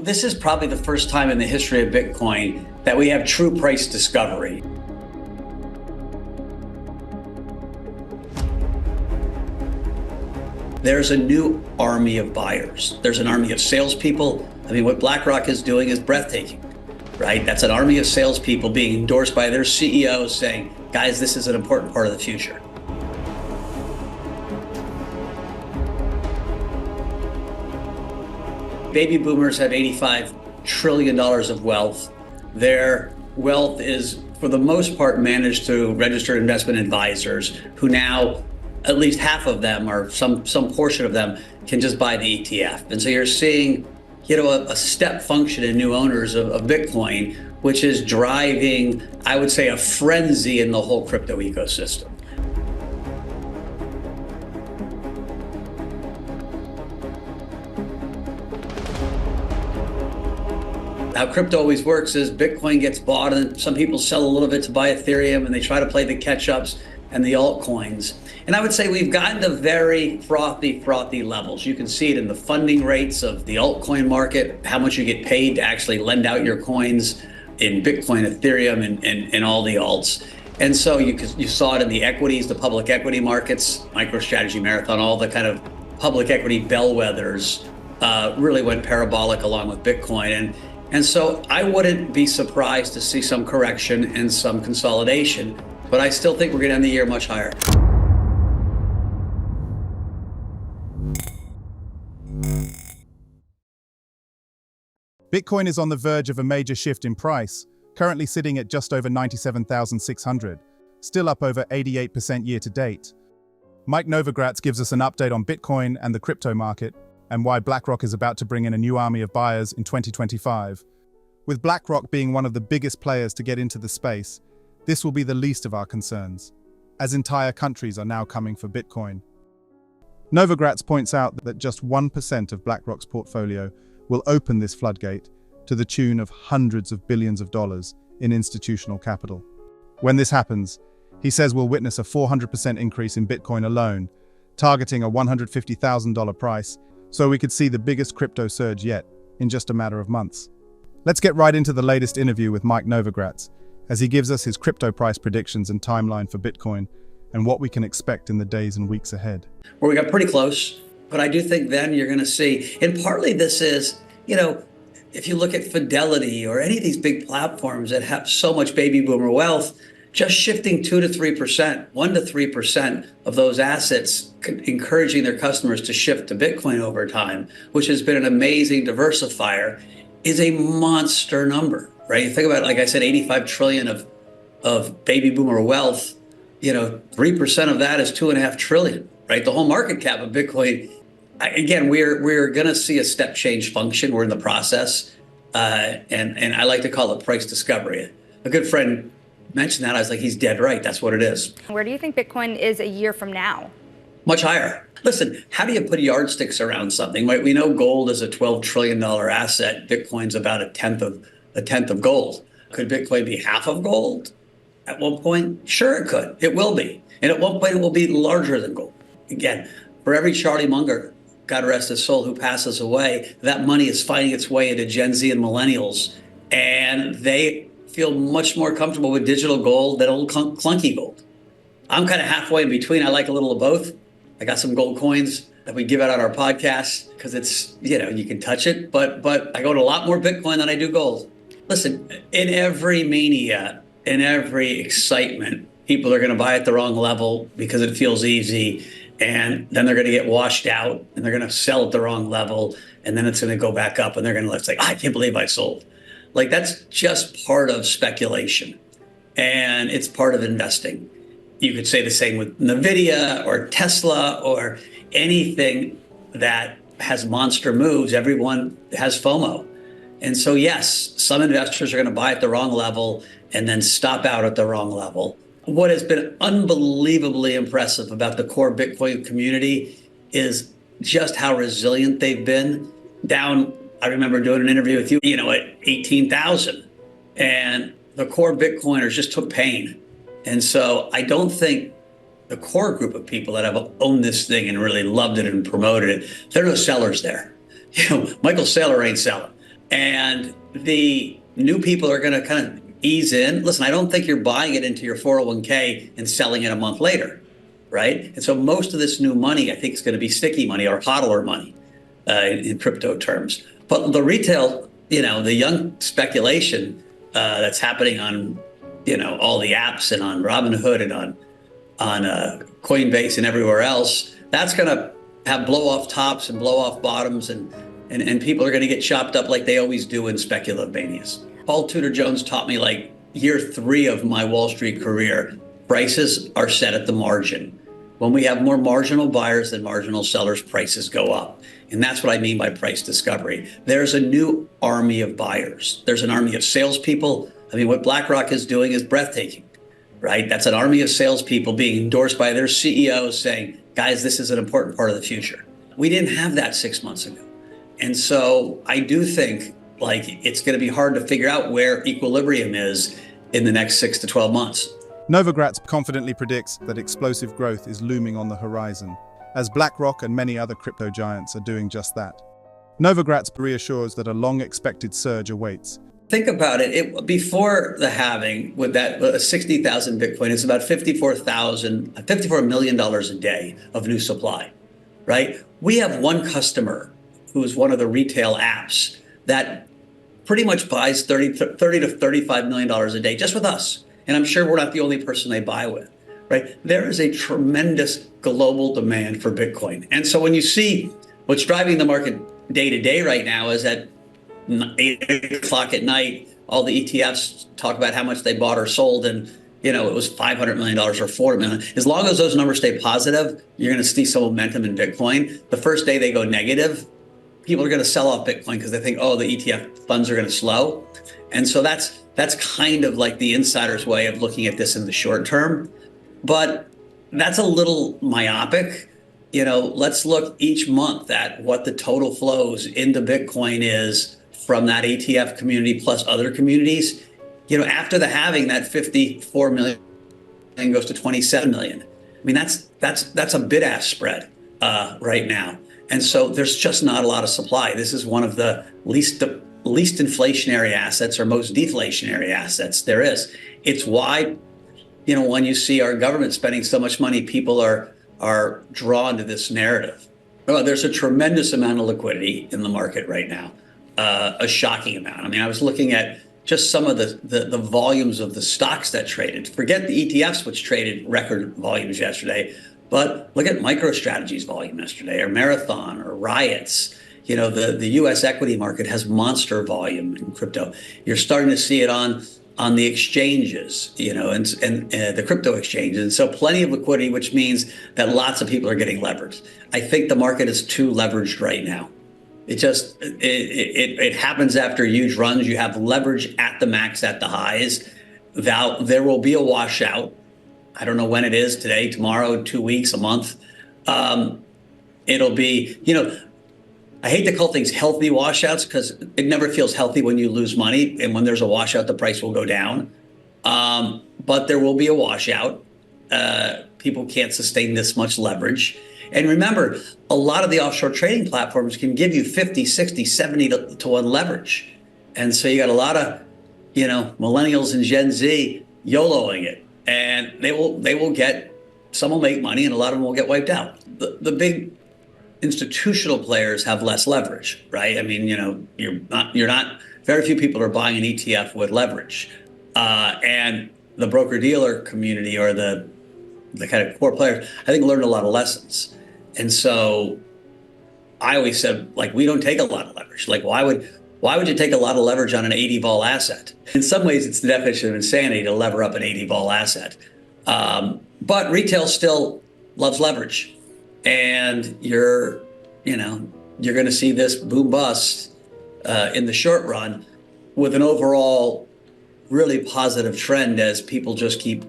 This is probably the first time in the history of Bitcoin that we have true price discovery. There's a new army of buyers. There's an army of salespeople. I mean, what BlackRock is doing is breathtaking, right? That's an army of salespeople being endorsed by their CEOs saying, guys, this is an important part of the future. Baby boomers have $85 trillion of wealth. Their wealth is, for the most part, managed through registered investment advisors who now, at least half of them or some portion of them can just buy the ETF. And so you're seeing, a step function in new owners of Bitcoin, which is driving, I would say, a frenzy in the whole crypto ecosystem. How crypto always works is Bitcoin gets bought and some people sell a little bit to buy Ethereum and they try to play the catch-ups and the altcoins. And I would say we've gotten to very frothy levels. You can see it in the funding rates of the altcoin market, how much you get paid to actually lend out your coins in Bitcoin, Ethereum, and all the alts. And so you saw it in the equities, the public equity markets, MicroStrategy, Marathon, all the kind of public equity bellwethers really went parabolic along with Bitcoin. And so I wouldn't be surprised to see some correction and some consolidation, but I still think we're going to end the year much higher. Bitcoin is on the verge of a major shift in price, currently sitting at just over 97,600, still up over 88% year to date. Mike Novogratz gives us an update on Bitcoin and the crypto market, and why BlackRock is about to bring in a new army of buyers in 2025. With BlackRock being one of the biggest players to get into the space, this will be the least of our concerns, as entire countries are now coming for Bitcoin. Novogratz points out that just 1% of BlackRock's portfolio will open this floodgate to the tune of hundreds of billions of dollars in institutional capital. When this happens, he says we'll witness a 400% increase in Bitcoin alone, targeting a $150,000 price, so we could see the biggest crypto surge yet in just a matter of months. Let's get right into the latest interview with Mike Novogratz, as he gives us his crypto price predictions and timeline for Bitcoin and what we can expect in the days and weeks ahead. Well, we got pretty close, but I do think then you're going to see, and partly this is, if you look at Fidelity or any of these big platforms that have so much baby boomer wealth, just shifting 2 to 3%, 1 to 3% of those assets, encouraging their customers to shift to Bitcoin over time, which has been an amazing diversifier, is a monster number, right? You think about it, like I said, 85 trillion of baby boomer wealth, 3% of that is 2.5 trillion, right? The whole market cap of Bitcoin. Again, we're going to see a step change function. We're in the process, and I like to call it price discovery. A good friend mentioned that. I was like, he's dead right. That's what it is. Where do you think Bitcoin is a year from now? Much higher. Listen, how do you put yardsticks around something? Right? We know gold is a $12 trillion asset. Bitcoin's about a tenth of gold. Could Bitcoin be half of gold at one point? Sure, it could. It will be. And at one point, it will be larger than gold. Again, for every Charlie Munger, God rest his soul, who passes away, that money is finding its way into Gen Z and millennials. And they feel much more comfortable with digital gold than old clunky gold. I'm kind of halfway in between. I like a little of both. I got some gold coins that we give out on our podcast because it's, you can touch it, but I go to a lot more Bitcoin than I do gold. Listen, in every mania, in every excitement, people are going to buy at the wrong level because it feels easy. And then they're going to get washed out and they're going to sell at the wrong level. And then it's going to go back up and they're going to say, I can't believe I sold. Like, that's just part of speculation and it's part of investing. You could say the same with NVIDIA or Tesla or anything that has monster moves. Everyone has FOMO. And so, yes, some investors are going to buy at the wrong level and then stop out at the wrong level. What has been unbelievably impressive about the core Bitcoin community is just how resilient they've been. Down, I remember doing an interview with you, at 18,000. And the core Bitcoiners just took pain. And so I don't think the core group of people that have owned this thing and really loved it and promoted it, there are no sellers there. Michael Saylor ain't selling. and the new people are going to kind of ease in. Listen, I don't think you're buying it into your 401k and selling it a month later, right? And so most of this new money, I think, is going to be sticky money or hodler money in crypto terms. But the retail, the young speculation that's happening on, all the apps and on Robinhood and on Coinbase and everywhere else, that's going to have blow off tops and blow off bottoms, and people are going to get chopped up like they always do in speculative manias. Paul Tudor Jones taught me, like, year 3 of my Wall Street career, prices are set at the margin. When we have more marginal buyers than marginal sellers, prices go up. And that's what I mean by price discovery. There's a new army of buyers. There's an army of salespeople. I mean, what BlackRock is doing is breathtaking, right? That's an army of salespeople being endorsed by their CEOs saying, guys, this is an important part of the future. We didn't have that 6 months ago. And so I do think, like, it's going to be hard to figure out where equilibrium is in the next 6 to 12 months. Novogratz confidently predicts that explosive growth is looming on the horizon, as BlackRock and many other crypto giants are doing just that. Novogratz reassures that a long-expected surge awaits. Think about it. Before the halving, with that 60,000 Bitcoin, it's about $54 million a day of new supply, right? We have one customer who is one of the retail apps that pretty much buys $30 to $35 million a day just with us. And I'm sure we're not the only person they buy with, right? There is a tremendous global demand for Bitcoin. And so when you see what's driving the market day to day right now is at 8 o'clock at night, all the ETFs talk about how much they bought or sold, and it was $500 million or $400 million. As long as those numbers stay positive, you're going to see some momentum in Bitcoin. The first day they go negative, people are going to sell off Bitcoin because they think, oh, the ETF funds are going to slow. And so that's kind of like the insider's way of looking at this in the short term. But that's a little myopic. Let's look each month at what the total flows into Bitcoin is from that ETF community plus other communities. After the halving, that 54 million goes to 27 million. I mean, that's a bid-ask spread right now. And so there's just not a lot of supply. This is one of the least inflationary assets or most deflationary assets there is. It's why, when you see our government spending so much money, people are drawn to this narrative. Well, there's a tremendous amount of liquidity in the market right now, a shocking amount. I mean, I was looking at just some of the volumes of the stocks that traded. Forget the ETFs, which traded record volumes yesterday, but look at MicroStrategy's volume yesterday, or Marathon, or Riots. The U.S. equity market has monster volume in crypto. You're starting to see it on the exchanges, and the crypto exchanges. And so plenty of liquidity, which means that lots of people are getting leveraged. I think the market is too leveraged right now. It happens after huge runs. You have leverage at the max, at the highs. There will be a washout. I don't know when it is, today, tomorrow, 2 weeks, a month. It'll be, I hate to call things healthy washouts because it never feels healthy when you lose money. And when there's a washout, the price will go down. But there will be a washout. People can't sustain this much leverage. And remember, a lot of the offshore trading platforms can give you 50, 60, 70 to 1 leverage. And so you got a lot of, millennials and Gen Z YOLOing it. And they will get, some will make money and a lot of them will get wiped out. The big institutional players have less leverage, right? I mean, very few people are buying an ETF with leverage. And the broker-dealer community or the kind of core players, I think, learned a lot of lessons. And so I always said, like, we don't take a lot of leverage. Like, why would you take a lot of leverage on an 80 vol asset? In some ways, it's the definition of insanity to lever up an 80 vol asset. But retail still loves leverage. And you're going to see this boom bust in the short run with an overall really positive trend as people just keep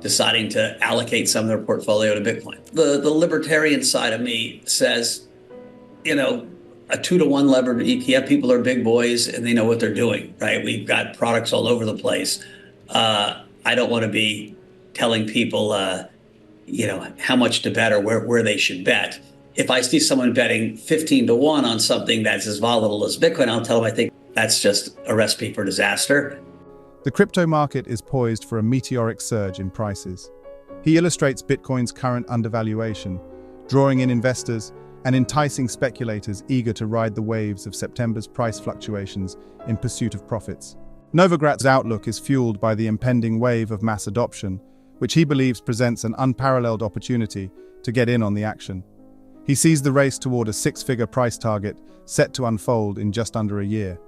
deciding to allocate some of their portfolio to Bitcoin. The libertarian side of me says, a 2 to 1 levered ETF, people are big boys and they know what they're doing, right? We've got products all over the place. I don't want to be telling people, how much to bet or where they should bet. If I see someone betting 15 to 1 on something that's as volatile as Bitcoin, I'll tell them I think that's just a recipe for disaster. The crypto market is poised for a meteoric surge in prices. He illustrates Bitcoin's current undervaluation, drawing in investors and enticing speculators eager to ride the waves of September's price fluctuations in pursuit of profits. Novogratz's outlook is fueled by the impending wave of mass adoption, which he believes presents an unparalleled opportunity to get in on the action. He sees the race toward a six-figure price target set to unfold in just under a year.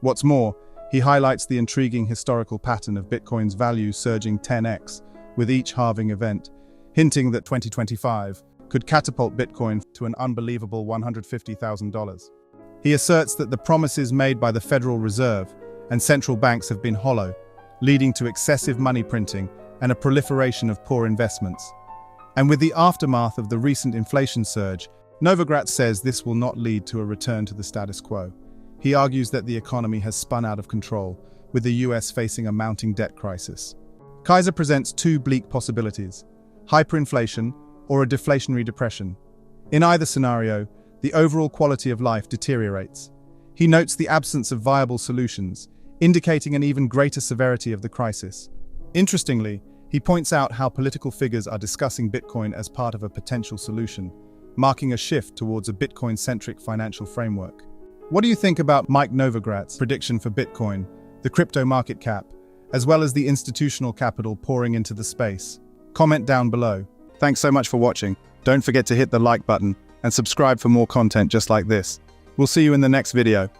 What's more, he highlights the intriguing historical pattern of Bitcoin's value surging 10x with each halving event, hinting that 2025 could catapult Bitcoin to an unbelievable $150,000. He asserts that the promises made by the Federal Reserve and central banks have been hollow, leading to excessive money printing and a proliferation of poor investments. And with the aftermath of the recent inflation surge, Novogratz says this will not lead to a return to the status quo. He argues that the economy has spun out of control, with the US facing a mounting debt crisis. Kaiser presents two bleak possibilities: hyperinflation or a deflationary depression. In either scenario, the overall quality of life deteriorates. He notes the absence of viable solutions, indicating an even greater severity of the crisis. Interestingly, he points out how political figures are discussing Bitcoin as part of a potential solution, marking a shift towards a Bitcoin-centric financial framework. What do you think about Mike Novogratz's prediction for Bitcoin, the crypto market cap, as well as the institutional capital pouring into the space? Comment down below. Thanks so much for watching. Don't forget to hit the like button and subscribe for more content just like this. We'll see you in the next video.